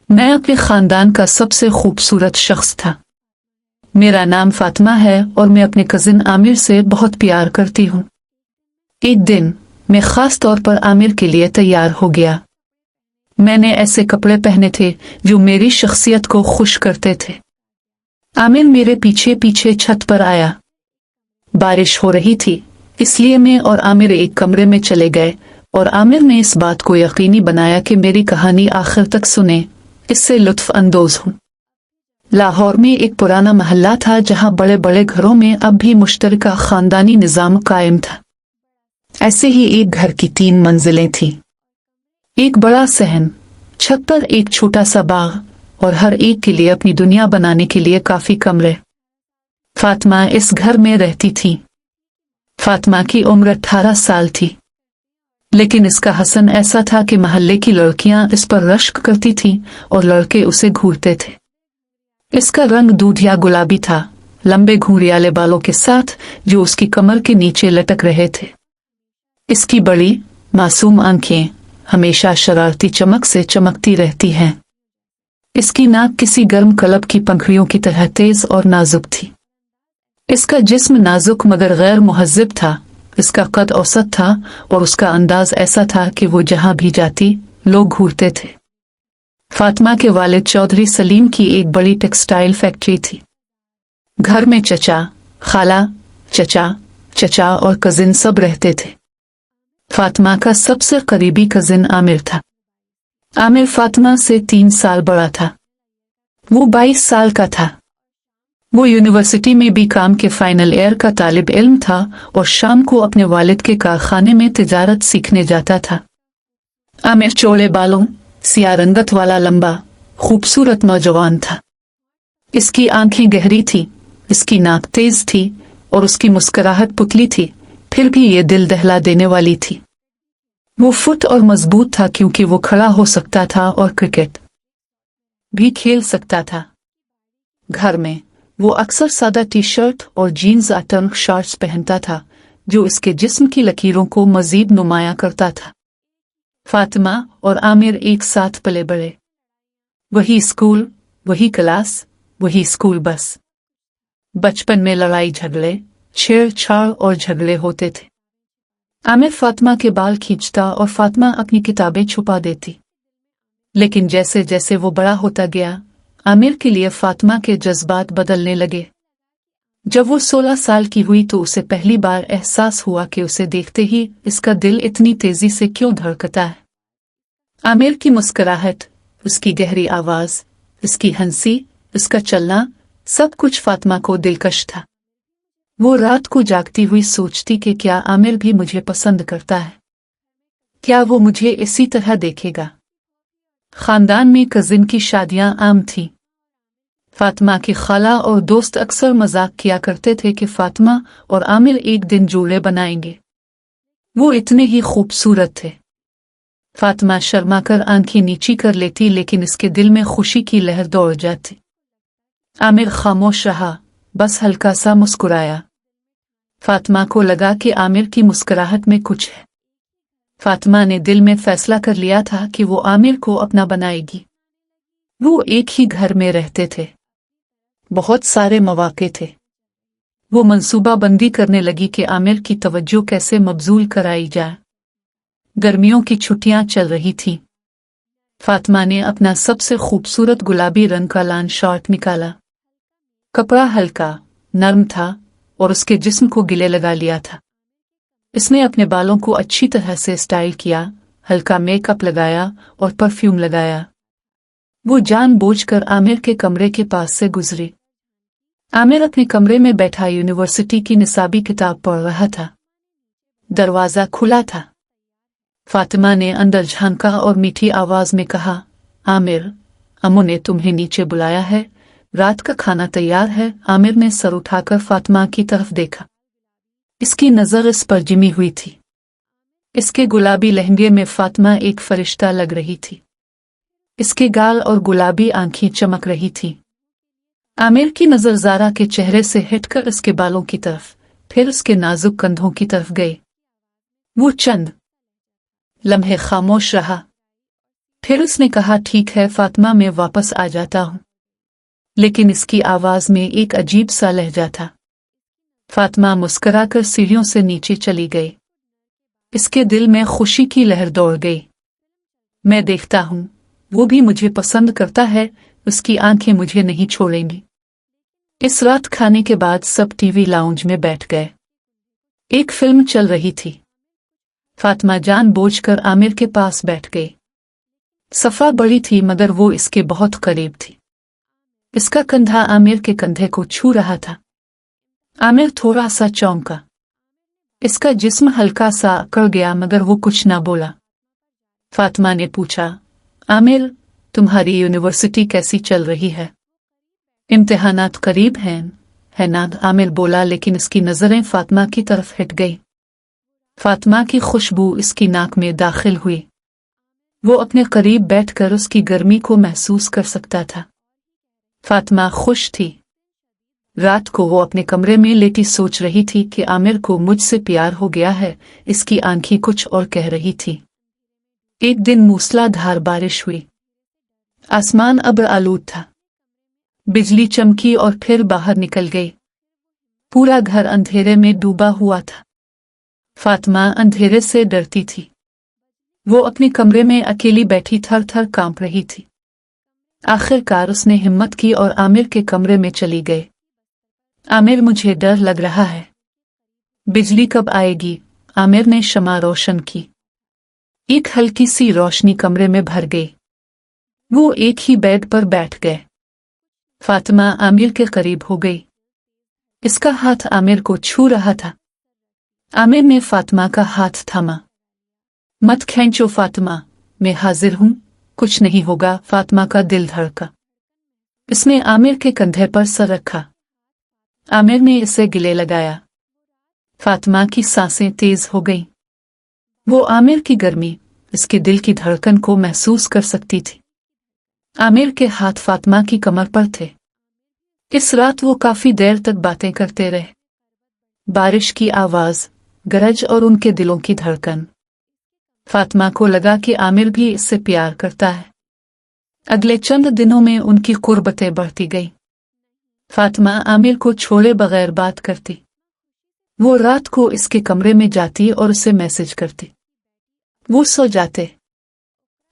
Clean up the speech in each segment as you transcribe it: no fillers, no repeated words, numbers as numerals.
मैं अपने खानदान का सबसे खूबसूरत शख्स था। मेरा नाम फातिमा है और मैं अपने कजिन आमिर से बहुत प्यार करती हूँ। एक दिन मैं खास तौर पर आमिर के लिए तैयार हो गया। मैंने ऐसे कपड़े पहने थे जो मेरी शख्सियत को खुश करते थे। आमिर मेरे पीछे पीछे छत पर आया। बारिश हो रही थी, इसलिए मैं और आमिर एक कमरे में चले गए और आमिर ने इस बात को यकीनी बनाया कि मेरी कहानी आखिर तक सुने। इससे लुत्फ अंदोज हूँ। लाहौर में एक पुराना महल्ला था जहाँ बड़े बड़े घरों में अब भी मुश्तरका खानदानी निज़ाम कायम था। ऐसे ही एक घर की 3 मंजिलें थीं। एक बड़ा सहन, छत पर एक छोटा सा बाग और हर एक के लिए अपनी दुनिया बनाने के लिए काफी कमरे। फातिमा इस घर में रहती थी। फातिमा की उम्र 18 साल थी, लेकिन इसका हसन ऐसा था कि महल्ले की लड़कियां इस पर रश्क करती थीं और लड़के उसे घूरते थे। इसका रंग दूधिया गुलाबी था, लंबे घुंघराले बालों के साथ जो उसकी कमर के नीचे लटक रहे थे। इसकी बड़ी मासूम आंखें हमेशा शरारती चमक से चमकती रहती हैं। इसकी नाक किसी गर्म कलब की पंखुड़ियों की तरह तेज और नाजुक थी। इसका जिस्म नाजुक मगर गैर मुहज्जब था। इसका कद औसत था और उसका अंदाज ऐसा था कि वो जहां भी जाती लोग घूरते थे। फातिमा के वालिद चौधरी सलीम की एक बड़ी टेक्सटाइल फैक्ट्री थी। घर में चचा, खाला, चचा और कजिन सब रहते थे। फातिमा का सबसे करीबी कजिन आमिर था। आमिर फातिमा से 3 साल बड़ा था। वो 22 साल का था। वो यूनिवर्सिटी में बीकॉम के फाइनल ईयर का तालिब इल्म था और शाम को अपने वालिद के कारखाने में तिजारत सीखने जाता था। आमिर चौड़े बालों, सियाह रंगत वाला लंबा खूबसूरत नौजवान था। इसकी आंखें गहरी थी, इसकी नाक तेज थी और उसकी मुस्कुराहट पुतली थी, फिर भी ये दिल दहला देने वाली थी। वो फुट और मजबूत था क्योंकि वो खड़ा हो सकता था और क्रिकेट भी खेल सकता था। घर में वो अक्सर सादा टी शर्ट और जीन्स अटर्न शॉर्ट्स पहनता था जो इसके जिस्म की लकीरों को मजीद नुमाया करता था। फातिमा और आमिर एक साथ पले बढ़े। वही स्कूल, वही क्लास, वही स्कूल बस। बचपन में लड़ाई झगड़े, छेड़छाड़ और झगड़े होते थे। आमिर फातिमा के बाल खींचता और फातिमा अपनी किताबें छुपा देती। लेकिन जैसे जैसे वो बड़ा होता गया, आमिर के लिए फातिमा के जज्बात बदलने लगे। जब वो 16 साल की हुई तो उसे पहली बार एहसास हुआ कि उसे देखते ही इसका दिल इतनी तेजी से क्यों धड़कता है। आमिर की मुस्कुराहट, उसकी गहरी आवाज, इसकी हंसी, इसका चलना, सब कुछ फातिमा को दिलकश था। वो रात को जागती हुई सोचती कि क्या आमिर भी मुझे पसंद करता है? क्या वो मुझे इसी तरह देखेगा? खानदान में कजिन की शादियां आम थीं। फातिमा की खाला और दोस्त अक्सर मजाक किया करते थे कि फातिमा और आमिर एक दिन जोड़े बनाएंगे। वो इतने ही खूबसूरत थे। फातिमा शर्मा कर आंखें नीची कर लेती, लेकिन इसके दिल में खुशी की लहर दौड़ जाती। आमिर खामोश रहा, बस हल्का सा मुस्कुराया। फातिमा को लगा कि आमिर की मुस्कुराहट में कुछ है। फातिमा ने दिल में फैसला कर लिया था कि वो आमिर को अपना बनाएगी। वो एक ही घर में रहते थे। बहुत सारे मौके थे। वो मंसूबा बंदी करने लगी कि आमिर की तवज्जो कैसे मबजूल कराई जाए। गर्मियों की छुट्टियां चल रही थीं। फातिमा ने अपना सबसे खूबसूरत गुलाबी रंग का लान शॉर्ट निकाला। कपड़ा हल्का, नरम था और उसके जिस्म को गिले लगा लिया था। इसने अपने बालों को अच्छी तरह से स्टाइल किया, हल्का मेकअप लगाया और परफ्यूम लगाया। वो जानबूझकर आमिर के कमरे के पास से गुजरी। आमिर अपने कमरे में बैठा यूनिवर्सिटी की निसाबी किताब पढ़ रहा था। दरवाजा खुला था। फातिमा ने अंदर झांका और मीठी आवाज में कहा, आमिर, अम्मू ने तुम्हें नीचे बुलाया है, रात का खाना तैयार है। आमिर ने सर उठाकर फातिमा की तरफ देखा। इसकी नजर इस पर जिमी हुई थी। इसके गुलाबी लहंगे में फातिमा एक फरिश्ता लग रही थी। इसके गाल और गुलाबी आंखें चमक रही थीं। आमिर की नजर ज़ारा के चेहरे से हटकर इसके बालों की तरफ, फिर उसके नाजुक कंधों की तरफ गई। वो चंद लम्हे खामोश रहा। फिर उसने कहा, ठीक है फातिमा, मैं वापस आ जाता हूँ। लेकिन इसकी आवाज में एक अजीब सा लहजा था। फातिमा मुस्कुराकर सीढ़ियों से नीचे चली गई। इसके दिल में खुशी की लहर दौड़ गई। मैं देखता हूँ, वो भी मुझे पसंद करता है, उसकी आंखें मुझे नहीं छोड़ेंगी। इस रात खाने के बाद सब टीवी लाउंज में बैठ गए। एक फिल्म चल रही थी। फातिमा जानबूझकर आमिर के पास बैठ गई। सफा बड़ी थी मगर वो इसके बहुत करीब थी। इसका कंधा आमिर के कंधे को छू रहा था। आमिर थोड़ा सा चौंका। इसका जिस्म हल्का सा अकड़ गया मगर वो कुछ ना बोला। फातिमा ने पूछा, आमिर, तुम्हारी यूनिवर्सिटी कैसी चल रही है? इम्तिहानात करीब हैं, है ना? आमिर बोला, लेकिन इसकी नजरें फातिमा की तरफ हट गई। फातिमा की खुशबू इसकी नाक में दाखिल हुई। वो अपने करीब बैठकर उसकी गर्मी को महसूस कर सकता था। फातिमा खुश थी। रात को वो अपने कमरे में लेटी सोच रही थी कि आमिर को मुझसे प्यार हो गया है। इसकी आंखें कुछ और कह रही थी। एक दिन मूसलाधार बारिश हुई। आसमान अब्र आलूद था। बिजली चमकी और फिर बाहर निकल गई। पूरा घर अंधेरे में डूबा हुआ था। फातिमा अंधेरे से डरती थी। वो अपने कमरे में अकेली बैठी थर थर कांप रही थी। आखिरकार उसने हिम्मत की और आमिर के कमरे में चली गई। आमिर, मुझे डर लग रहा है। बिजली कब आएगी? आमिर ने शमा रोशन की। एक हल्की सी रोशनी कमरे में भर गई। वो एक ही बेड पर बैठ गए। फातिमा आमिर के करीब हो गई। इसका हाथ आमिर को छू रहा था। आमिर ने फातिमा का हाथ थामा। मत खींचो फातिमा, मैं हाजिर हूं, कुछ नहीं होगा। फातिमा का दिल धड़का। इसने आमिर के कंधे पर सर रखा। आमिर ने इसे गले लगाया। फातिमा की सांसें तेज हो गईं। वो आमिर की गर्मी, इसके दिल की धड़कन को महसूस कर सकती थी। आमिर के हाथ फातिमा की कमर पर थे। इस रात वो काफी देर तक बातें करते रहे। बारिश की आवाज, गरज और उनके दिलों की धड़कन। फातिमा को लगा कि आमिर भी इससे प्यार करता है। अगले चंद दिनों में उनकी कुर्बतें बढ़ती गईं। फातिमा आमिर को छोड़े बगैर बात करती। वो रात को इसके कमरे में जाती और उसे मैसेज करती। वो सो जाते।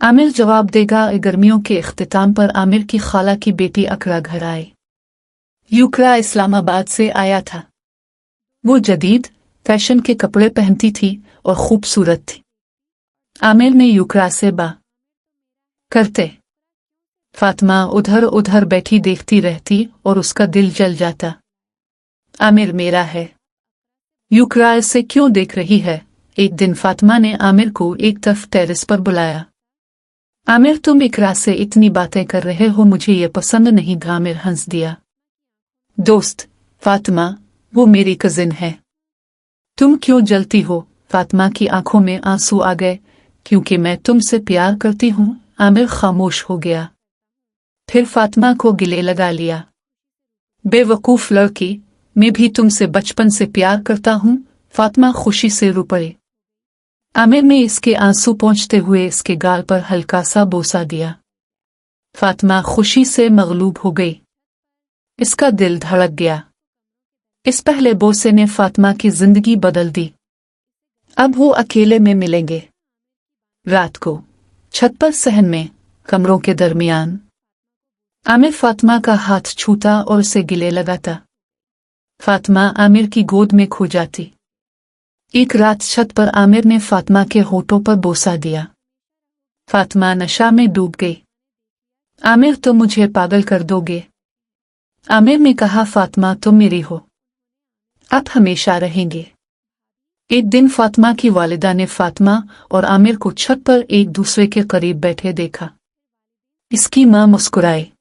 आमिर जवाब देगा। गर्मियों के इख्तिताम पर आमिर की खाला की बेटी अकरा घर आई। युकरा इस्लामाबाद से आया था। वो जदीद फैशन के कपड़े पहनती थी और खूबसूरत थी। आमिर ने युकरा से बात करते फातिमा उधर उधर बैठी देखती रहती और उसका दिल जल जाता। आमिर मेरा है। युकरा इसे क्यों देख रही है? एक दिन फातिमा ने आमिर को एक तरफ टेरेस पर बुलाया। आमिर, तुम इकरा से इतनी बातें कर रहे हो, मुझे ये पसंद नहीं। आमिर हंस दिया। दोस्त फातिमा, वो मेरी कजिन है। तुम क्यों जलती हो? फातिमा की आंखों में आंसू आ गए। क्योंकि मैं तुमसे प्यार करती हूँ। आमिर खामोश हो गया। फिर फातिमा को गले लगा लिया। बेवकूफ लड़की, मैं भी तुमसे बचपन से प्यार करता हूँ। फातिमा खुशी से रो पड़ी। आमिर ने इसके आंसू पोंछते हुए इसके गाल पर हल्का सा बोसा दिया। फातिमा खुशी से मगलूब हो गई। इसका दिल धड़क गया। इस पहले बोसे ने फातिमा की जिंदगी बदल दी। अब वो अकेले में मिलेंगे। रात को छत पर सहन में कमरों के दरमियान आमिर फातिमा का हाथ छूता और उसे गले लगाता। फातिमा आमिर की गोद में खो जाती। एक रात छत पर आमिर ने फातिमा के होठों पर बोसा दिया। फातिमा नशा में डूब गई। आमिर, तुम मुझे पागल कर दोगे। आमिर ने कहा, फातिमा तुम मेरी हो, अब हमेशा रहेंगे। एक दिन फातिमा की वालिदा ने फातिमा और आमिर को छत पर एक दूसरे के करीब बैठे देखा। इसकी मां मुस्कुराई।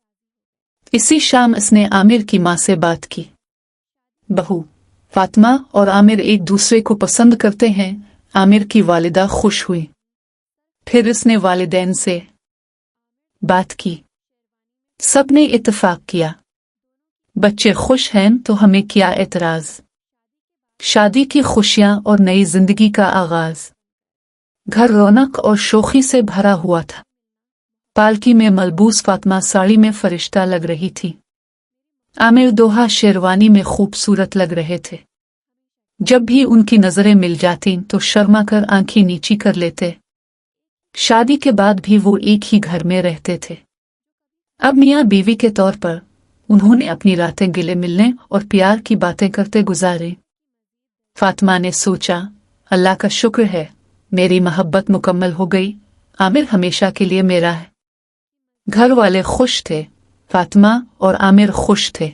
इसी शाम इसने आमिर की मां से बात की। बहू, फातिमा और आमिर एक दूसरे को पसंद करते हैं। आमिर की वालिदा खुश हुई। फिर इसने वालिदैन से बात की। सबने इत्तेफाक किया। बच्चे खुश हैं तो हमें क्या एतराज। शादी की खुशियां और नई जिंदगी का आगाज। घर रौनक और शोखी से भरा हुआ था। पालकी में मलबूस फातिमा साड़ी में फरिश्ता लग रही थी। आमिर दोहा शेरवानी में खूबसूरत लग रहे थे। जब भी उनकी नजरें मिल जाती तो शर्मा कर आंखें नीची कर लेते। शादी के बाद भी वो एक ही घर में रहते थे। अब मियाँ बीवी के तौर पर उन्होंने अपनी रातें गिले मिलने और प्यार की बातें करते गुजारी। फातिमा ने सोचा, अल्लाह का शुक्र है मेरी मोहब्बत मुकम्मल हो गई, आमिर हमेशा के लिए मेरा है। घर वाले खुश थे, फातिमा और आमिर खुश थे।